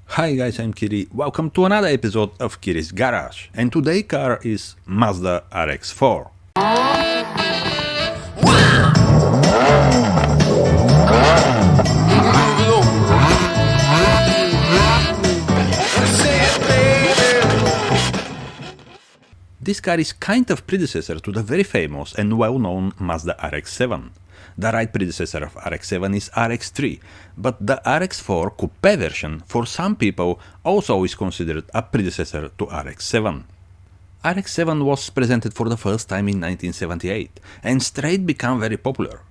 Hi guys, I'm Kiri. Welcome to another episode of KIRI'S Garage. And today's car is Mazda RX4. This car is kind of predecessor to the very famous and well-known Mazda RX-7. The right predecessor of RX-7 is RX3, but the RX-4 coupe version for some people also is considered a predecessor to RX-7. RX-7 was presented for the first time in 1978 and straight became very popular.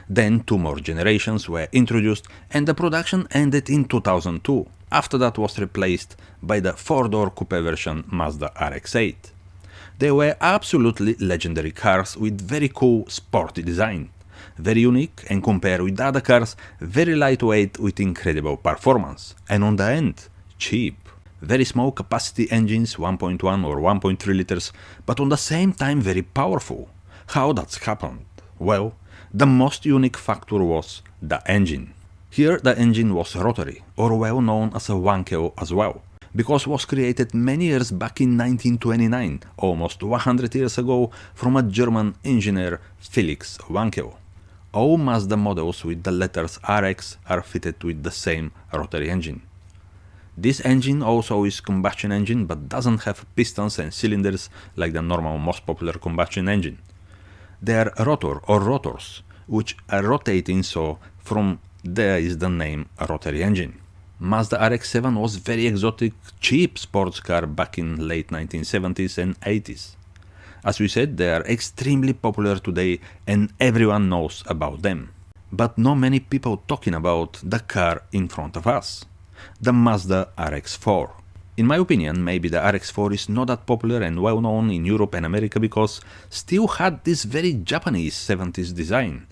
Then two more generations were introduced and the production ended in 2002. After that was replaced by the four-door coupe version Mazda RX-8. They were absolutely legendary cars with very cool sporty design, very unique and compared with other cars, very lightweight with incredible performance, and on the end, cheap. Very small capacity engines, 1.1 or 1.3 liters, but on the same time very powerful. How that's happened? Well, the most unique factor was the engine. Here the engine was rotary, or well known as a Wankel as well, because was created many years back in 1929, almost 100 years ago, from a German engineer Felix Wankel. All Mazda models with the letters RX are fitted with the same rotary engine. This engine also is combustion engine but doesn't have pistons and cylinders like the normal most popular combustion engine. They are rotor or rotors, which are rotating, so from there is the name rotary engine. Mazda RX-7 was very exotic, cheap sports car back in late 1970s and 80s. As we said, they are extremely popular today and everyone knows about them. But not many people talking about the car in front of us, the Mazda RX-4. In my opinion, maybe the RX-4 is not that popular and well known in Europe and America because still had this very Japanese 70s design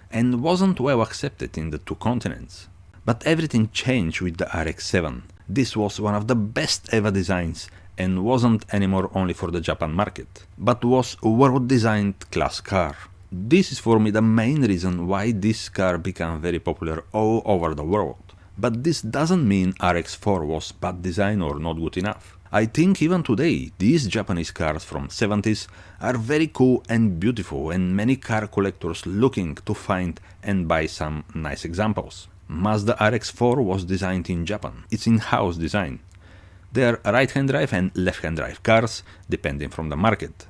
and wasn't well accepted in the two continents. But everything changed with the RX-7. This was one of the best ever designs and wasn't anymore only for the Japan market, but was a world-designed class car. This is for me the main reason why this car became very popular all over the world. But this doesn't mean RX-4 was bad design or not good enough. I think even today, these Japanese cars from 70s are very cool and beautiful and many car collectors looking to find and buy some nice examples. Mazda RX-4 was designed in Japan. It's in-house design. They are right-hand drive and left-hand drive cars, depending from the market.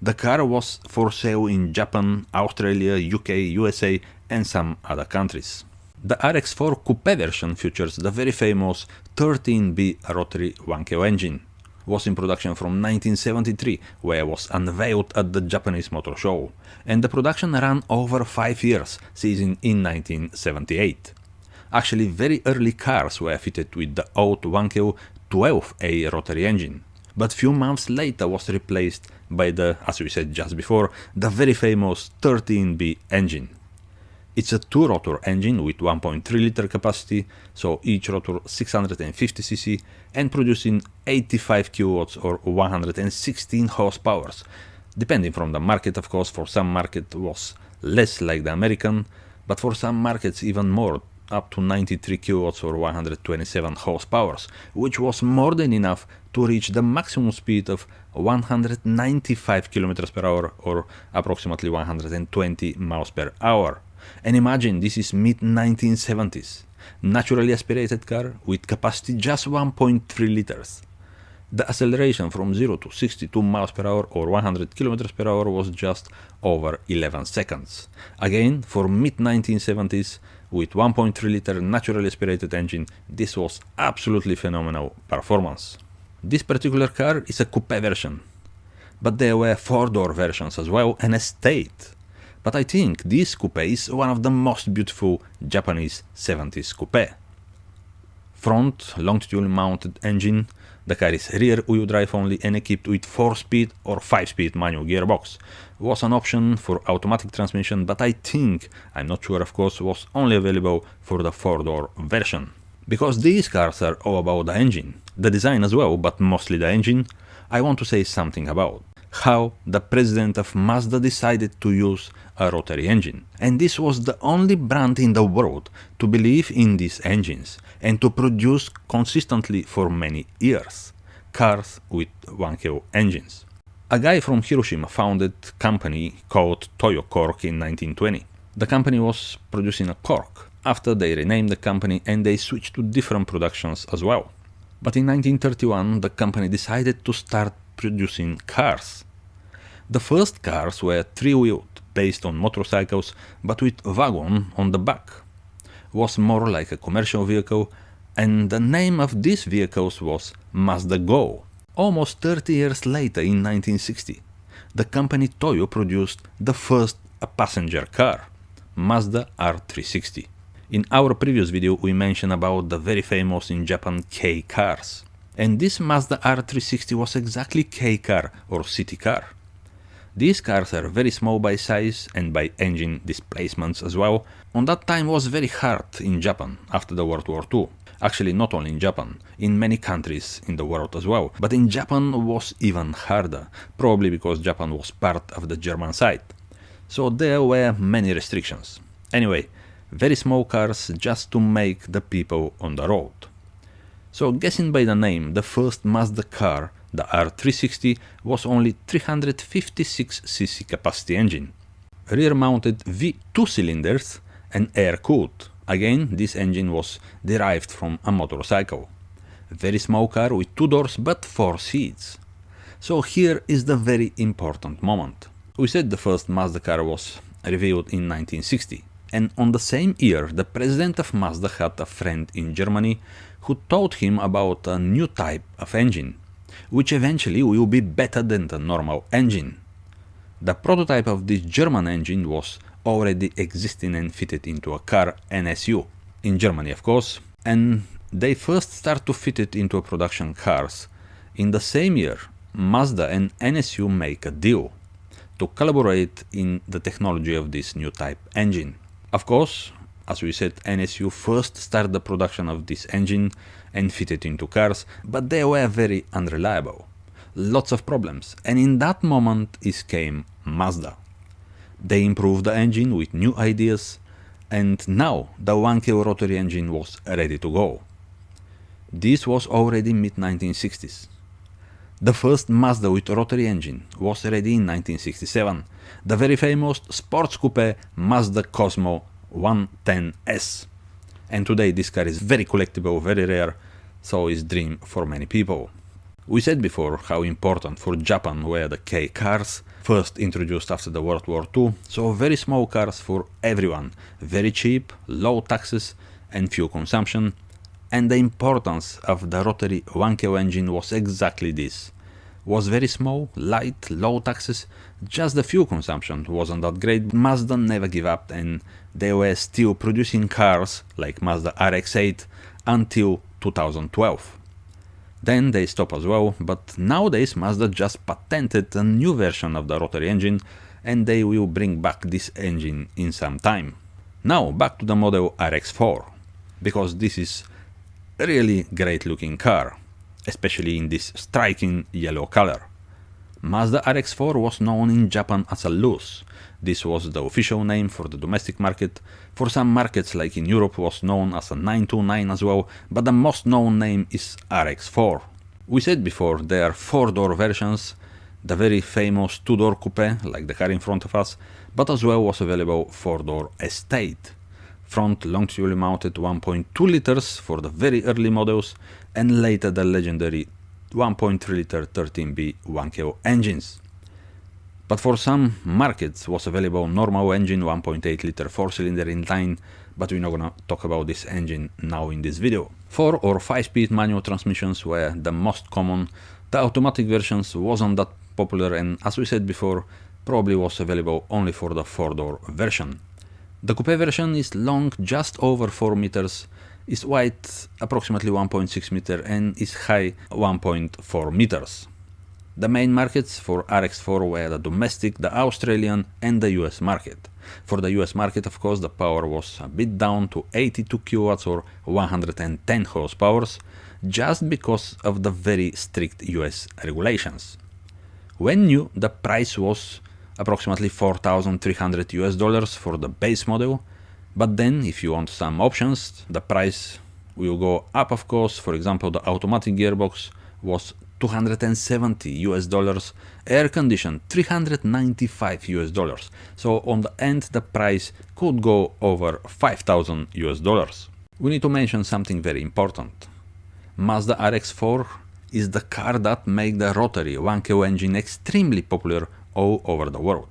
The car was for sale in Japan, Australia, UK, USA and some other countries. The RX-4 coupe version features the very famous 13B rotary Wankel engine. Was in production from 1973, where it was unveiled at the Japanese Motor Show, and the production ran over 5 years, ceasing in 1978. Actually, very early cars were fitted with the old Wankel 12A rotary engine, but few months later was replaced by the, as we said just before, the very famous 13B engine. It's a two-rotor engine with 1.3 liter capacity, so each rotor 650cc and producing 85 kilowatts or 116 horsepower, depending from the market of course. For some market was less like the American, but for some markets even more, up to 93 kilowatts or 127 horsepower, which was more than enough to reach the maximum speed of 195 kilometers per hour or approximately 120 miles per hour. And imagine this is mid-1970s, naturally aspirated car with capacity just 1.3 liters. The acceleration from 0 to 62 miles per hour or 100 kilometers per hour was just over 11 seconds. Again, for mid-1970s, with 1.3 liter naturally aspirated engine, this was absolutely phenomenal performance. This particular car is a coupe version, but there were four-door versions as well and estate. But I think this coupe is one of the most beautiful Japanese 70s coupe. Front longitudinal mounted engine, the car is rear wheel drive only and equipped with 4-speed or 5-speed manual gearbox. Was an option for automatic transmission, but I think, I'm not sure of course, was only available for the 4-door version. Because these cars are all about the engine, the design as well, but mostly the engine, I want to say something about. how the president of Mazda decided to use a rotary engine. And this was the only brand in the world to believe in these engines and to produce consistently for many years cars with 1KO engines. A guy from Hiroshima founded a company called Toyo Cork in 1920. The company was producing a cork. After they renamed the company and they switched to different productions as well. But in 1931 the company decided to start producing cars. The first cars were three-wheeled, based on motorcycles, but with wagon on the back. Was more like a commercial vehicle, and the name of these vehicles was Mazda Go. Almost 30 years later, in 1960, the company Toyo produced the first passenger car, Mazda R360. In our previous video we mentioned about the very famous in Japan K cars. And this Mazda R360 was exactly K car or city car. These cars are very small by size and by engine displacements as well. On that time was very hard in Japan after the World War II. Actually not only in Japan, in many countries in the world as well. But in Japan was even harder, probably because Japan was part of the German side. So there were many restrictions. Anyway, very small cars just to make the people on the road. So guessing by the name, the first Mazda car, the R360, was only 356cc capacity engine. Rear-mounted V2 cylinders and air-cooled. Again, this engine was derived from a motorcycle. Very small car with 2 doors but 4 seats. So here is the very important moment. We said the first Mazda car was revealed in 1960. And on the same year, the president of Mazda had a friend in Germany who told him about a new type of engine, which eventually will be better than the normal engine. The prototype of this German engine was already existing and fitted into a car NSU, in Germany of course, and they first start to fit it into production cars. In the same year, Mazda and NSU make a deal to collaborate in the technology of this new type engine. Of course, as we said, NSU first started the production of this engine and fit it into cars, but they were very unreliable. Lots of problems, and in that moment came Mazda. They improved the engine with new ideas, and now the 1KO rotary engine was ready to go. This was already mid-1960s. The first Mazda with rotary engine was ready in 1967, the very famous sports coupe Mazda Cosmo 110S. And today this car is very collectible, very rare, so is dream for many people. We said before how important for Japan were the K cars, first introduced after the World War II, so very small cars for everyone, very cheap, low taxes and fuel consumption. And the importance of the rotary 1KO engine was exactly this. Was very small, light, low taxes, just the fuel consumption wasn't that great. Mazda never gave up and they were still producing cars like Mazda RX4 until 2012. Then they stopped as well, but nowadays Mazda just patented a new version of the rotary engine and they will bring back this engine in some time. Now back to the model RX4, because this is really great looking car, especially in this striking yellow color. Mazda RX4 was known in Japan as a Luz. This was the official name for the domestic market. For some markets like in Europe was known as a 929 as well, but the most known name is RX4. We said before there are 4-door versions, the very famous 2-door coupe like the car in front of us, but as well was available 4-door estate. Front longitudinally mounted 1.2 liters for the very early models, and later the legendary 1.3 liter 13B 1KO engines. But for some markets was available normal engine 1.8 liter 4-cylinder inline, but we're not gonna talk about this engine now in this video. 4 or 5-speed manual transmissions were the most common. The automatic versions wasn't that popular, and as we said before, probably was available only for the 4-door version. The coupe version is long just over 4 meters, is wide approximately 1.6 meter and is high 1.4 meters. The main markets for RX4 were the domestic, the Australian and the US market. For the US market, of course, the power was a bit down to 82 kilowatts or 110 horsepower, just because of the very strict US regulations. When new, the price was approximately $4,300 for the base model, but then if you want some options, the price will go up, of course. For example, the automatic gearbox was $270, air condition $395. So on the end, the price could go over $5,000. We need to mention something very important. Mazda RX4 is the car that made the rotary 1KO engine extremely popular all over the world.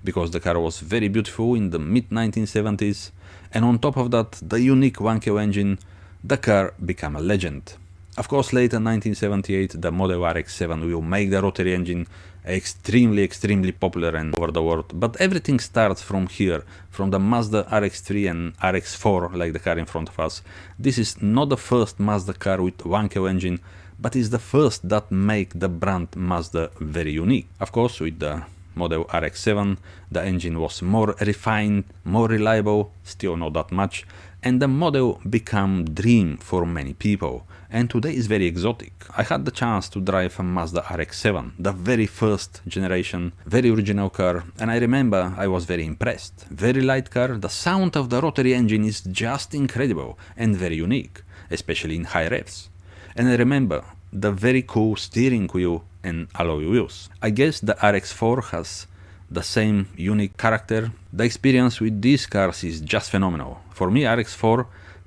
Because the car was very beautiful in the mid-1970s, and on top of that, the unique 1KO engine, the car became a legend. Of course, later in 1978, the model RX7 will make the rotary engine extremely popular and over the world, but everything starts from here, from the Mazda RX3 and RX4, like the car in front of us. This is not the first Mazda car with 1KO engine, but is the first that make the brand Mazda very unique. Of course, with the model RX7, the engine was more refined, more reliable, still not that much, and the model became dream for many people, and today is very exotic. I had the chance to drive a Mazda RX7, the very first generation, very original car, and I remember I was very impressed. Very light car, the sound of the rotary engine is just incredible and very unique, especially in high revs. And I remember the very cool steering wheel and alloy wheels. I guess the RX4 has the same unique character. The experience with these cars is just phenomenal. For me, RX4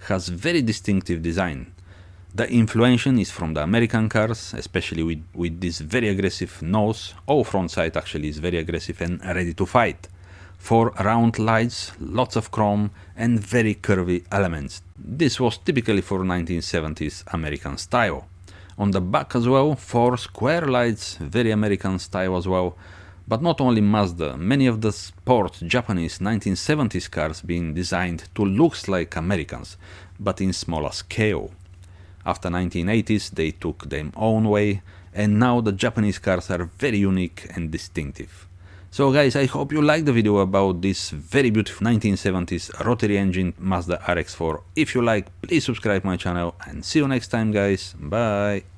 has very distinctive design. The influence is from the American cars, especially with this very aggressive nose. All front side actually is very aggressive and ready to fight. 4 round lights, lots of chrome and very curvy elements. This was typically for 1970s American style. On the back as well, 4 square lights, very American style as well. But not only Mazda, many of the sport Japanese 1970s cars being designed to look like Americans, but in smaller scale. After 1980s they took their own way, and now the Japanese cars are very unique and distinctive. So guys, I hope you liked the video about this very beautiful 1970s rotary engine Mazda RX4. If you like, please subscribe my channel, and see you next time guys, bye!